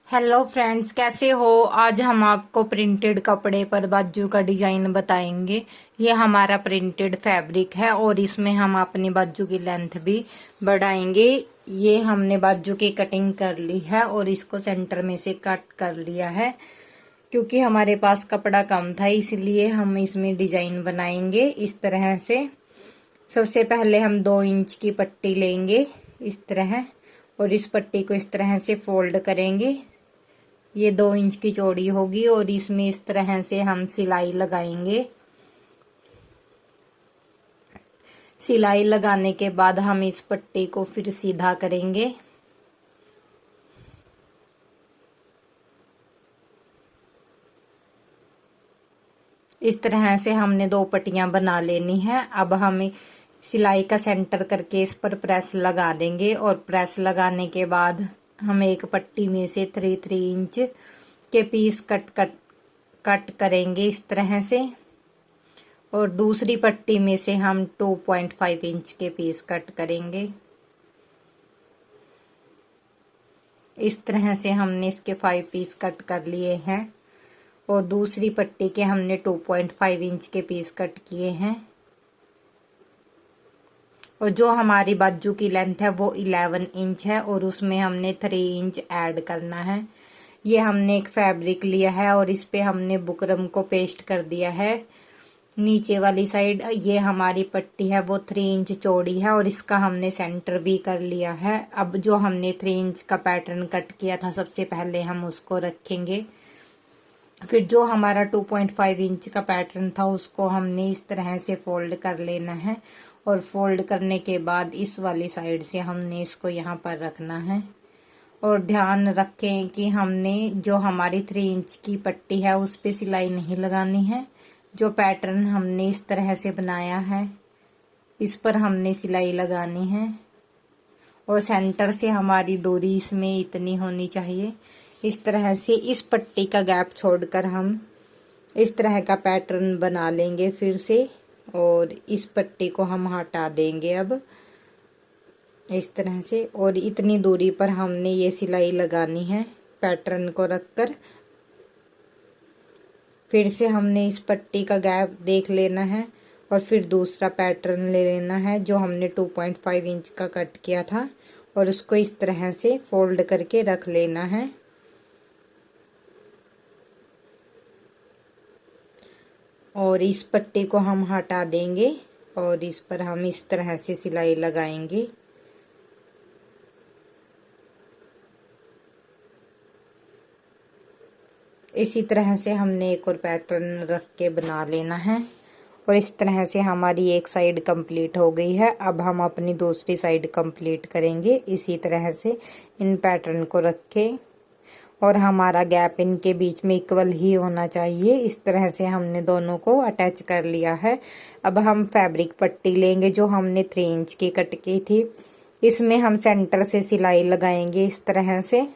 Hello friends, कैसे हो। आज हम आपको प्रिंटेड कपड़े पर बाजू का डिजाइन बताएंगे। ये हमारा प्रिंटेड फैब्रिक है और इसमें हम अपनी बाजू की लेंथ भी बढ़ाएंगे। ये हमने बाजू की कटिंग कर ली है और इसको सेंटर में से कट कर लिया है। क्योंकि हमारे पास कपड़ा कम था इसलिए हम इसमें डिजाइन बनाएंगे इस तरह से। सबसे पहले हम 2 इंच की पट्टी लेंगे इस तरह, और इस पट्टी को इस तरह से फोल्ड करेंगे। ये 2 इंच की चौड़ी होगी और इसमें इस तरह से हम सिलाई लगाएंगे। सिलाई लगाने के बाद हम इस पट्टी को फिर सीधा करेंगे। इस तरह से हमने 2 पट्टियां बना लेनी है। अब हमें सिलाई का सेंटर करके इस पर प्रेस लगा देंगे और प्रेस लगाने के बाद हम एक पट्टी में से 3-3 इंच के पीस कट करेंगे इस तरह से, और दूसरी पट्टी में से हम 2.5 इंच के पीस कट करेंगे। इस तरह से हमने इसके 5 पीस कट कर लिए हैं और दूसरी पट्टी के हमने 2.5 इंच के पीस कट किए हैं। और जो हमारी बाजू की लेंथ है वो 11 इंच है और उसमें हमने 3 इंच ऐड करना है। ये हमने एक फैब्रिक लिया है और इस पे हमने बुकरम को पेस्ट कर दिया है नीचे वाली साइड। ये हमारी पट्टी है वो 3 इंच चौड़ी है और इसका हमने सेंटर भी कर लिया है। अब जो हमने 3 इंच का पैटर्न कट किया था सबसे पहले हम उसको रखेंगे। फिर जो हमारा 2.5 इंच का पैटर्न था उसको हमने इस तरह से फोल्ड कर लेना है और फोल्ड करने के बाद इस वाली साइड से हमने इसको यहाँ पर रखना है। और ध्यान रखें कि हमने जो हमारी 3 इंच की पट्टी है उस पे सिलाई नहीं लगानी है। जो पैटर्न हमने इस तरह से बनाया है इस पर हमने सिलाई लगानी है और सेंटर से हमारी दूरी इसमें इतनी होनी चाहिए। इस तरह से इस पट्टी का गैप छोड़कर हम इस तरह का पैटर्न बना लेंगे फिर से, और इस पट्टी को हम हटा देंगे अब इस तरह से। और इतनी दूरी पर हमने ये सिलाई लगानी है पैटर्न को रखकर। फिर से हमने इस पट्टी का गैप देख लेना है और फिर दूसरा पैटर्न ले लेना है जो हमने 2.5 इंच का कट किया था और उसको इस तरह से फोल्ड करके रख लेना है। और इस पट्टी को हम हटा देंगे और इस पर हम इस तरह से सिलाई लगाएंगे। इसी तरह से हमने एक और पैटर्न रख के बना लेना है और इस तरह से हमारी एक साइड कंप्लीट हो गई है। अब हम अपनी दूसरी साइड कंप्लीट करेंगे इसी तरह से इन पैटर्न को रख के, और हमारा गैप इनके बीच में इक्वल ही होना चाहिए। इस तरह से हमने दोनों को अटैच कर लिया है। अब हम फैब्रिक पट्टी लेंगे जो हमने 3 इंच की कट की थी। इसमें हम सेंटर से सिलाई लगाएंगे इस तरह से।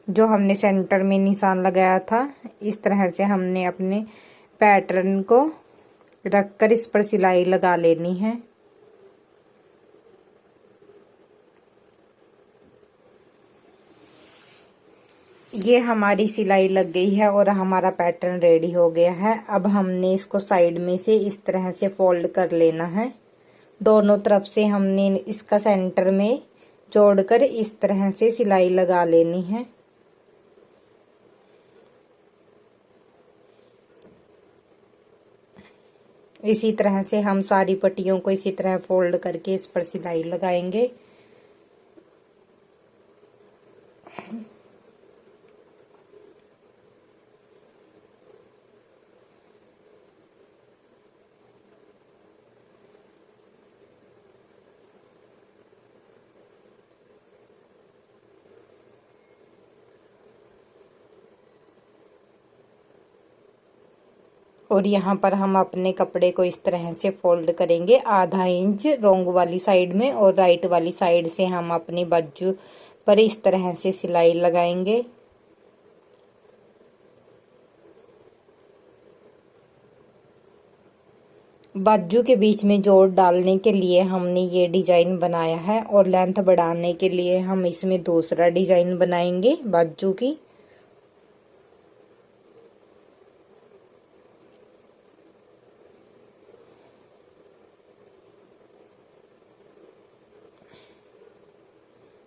जो हमने सेंटर में निशान लगाया था इस तरह से हमने अपने पैटर्न को रखकर इस पर सिलाई लगा लेनी है। ये हमारी सिलाई लग गई है और हमारा पैटर्न रेडी हो गया है। अब हमने इसको साइड में से इस तरह से फोल्ड कर लेना है। दोनों तरफ से हमने इसका सेंटर में जोड़कर इस तरह से सिलाई लगा लेनी है। इसी तरह से हम सारी पट्टियों को इसी तरह फोल्ड करके इस पर सिलाई लगाएंगे। और यहाँ पर हम अपने कपड़े को इस तरह से फोल्ड करेंगे आधा इंच रोंग वाली साइड में, और राइट वाली साइड से हम अपनी बाजू पर इस तरह से सिलाई लगाएंगे। बाजू के बीच में जोड़ डालने के लिए हमने ये डिजाइन बनाया है और लेंथ बढ़ाने के लिए हम इसमें दूसरा डिजाइन बनाएंगे बाजू की।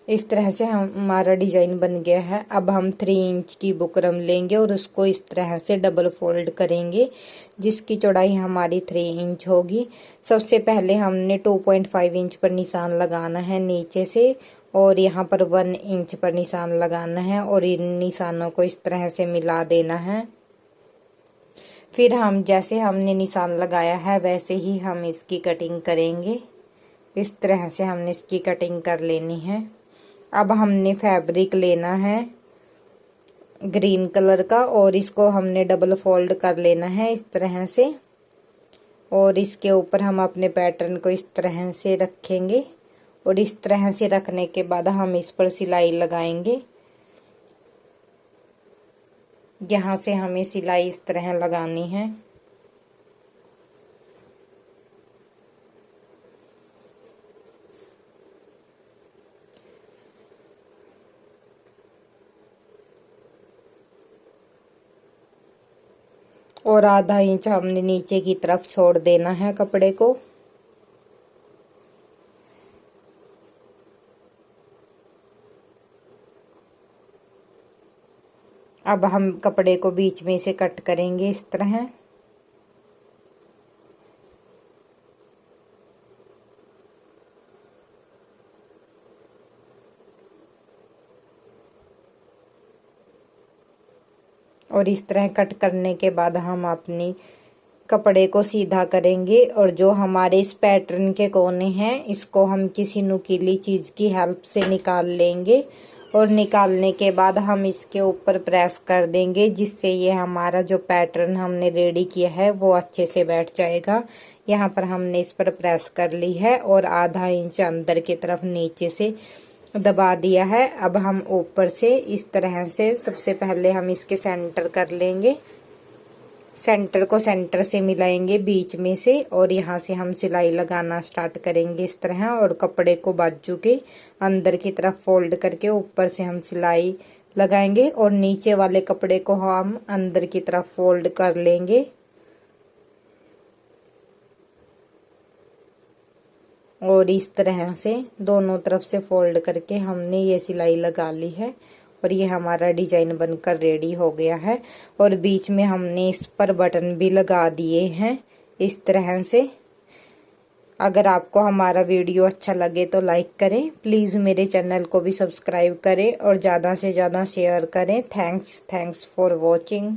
इस तरह से हमारा डिजाइन बन गया है। अब हम 3 इंच की बुकरम लेंगे और उसको इस तरह से डबल फोल्ड करेंगे, जिसकी चौड़ाई हमारी 3 इंच होगी। सबसे पहले हमने 2.5 इंच पर निशान लगाना है नीचे से, और यहाँ पर 1 इंच पर निशान लगाना है और इन निशानों को इस तरह से मिला देना है। फिर हम जैसे हमने निशान लगाया है वैसे ही हम इसकी कटिंग करेंगे। इस तरह से हमने इसकी कटिंग कर लेनी है। अब हमने फैब्रिक लेना है ग्रीन कलर का और इसको हमने डबल फोल्ड कर लेना है इस तरह से, और इसके ऊपर हम अपने पैटर्न को इस तरह से रखेंगे। और इस तरह से रखने के बाद हम इस पर सिलाई लगाएंगे। यहाँ से हमें सिलाई इस तरह लगानी है। और आधा इंच हमने नीचे की तरफ छोड़ देना है कपड़े को। अब हम कपड़े को बीच में से कट करेंगे इस तरह। और इस तरह कट करने के बाद हम अपनी कपड़े को सीधा करेंगे, और जो हमारे इस पैटर्न के कोने हैं इसको हम किसी नुकीली चीज़ की हेल्प से निकाल लेंगे। और निकालने के बाद हम इसके ऊपर प्रेस कर देंगे, जिससे ये हमारा जो पैटर्न हमने रेडी किया है वो अच्छे से बैठ जाएगा। यहाँ पर हमने इस पर प्रेस कर ली है और आधा इंच अंदर की तरफ नीचे से दबा दिया है। अब हम ऊपर से इस तरह से सबसे पहले हम इसके सेंटर कर लेंगे। सेंटर को सेंटर से मिलाएंगे बीच में से, और यहाँ से हम सिलाई लगाना स्टार्ट करेंगे इस तरह। और कपड़े को बाजू के अंदर की तरफ फोल्ड करके ऊपर से हम सिलाई लगाएंगे और नीचे वाले कपड़े को हम अंदर की तरफ फोल्ड कर लेंगे। और इस तरह से दोनों तरफ से फोल्ड करके हमने ये सिलाई लगा ली है और ये हमारा डिजाइन बनकर रेडी हो गया है। और बीच में हमने इस पर बटन भी लगा दिए हैं इस तरह से। अगर आपको हमारा वीडियो अच्छा लगे तो लाइक करें, प्लीज़ मेरे चैनल को भी सब्सक्राइब करें और ज़्यादा से ज़्यादा शेयर करें। Thanks for watching.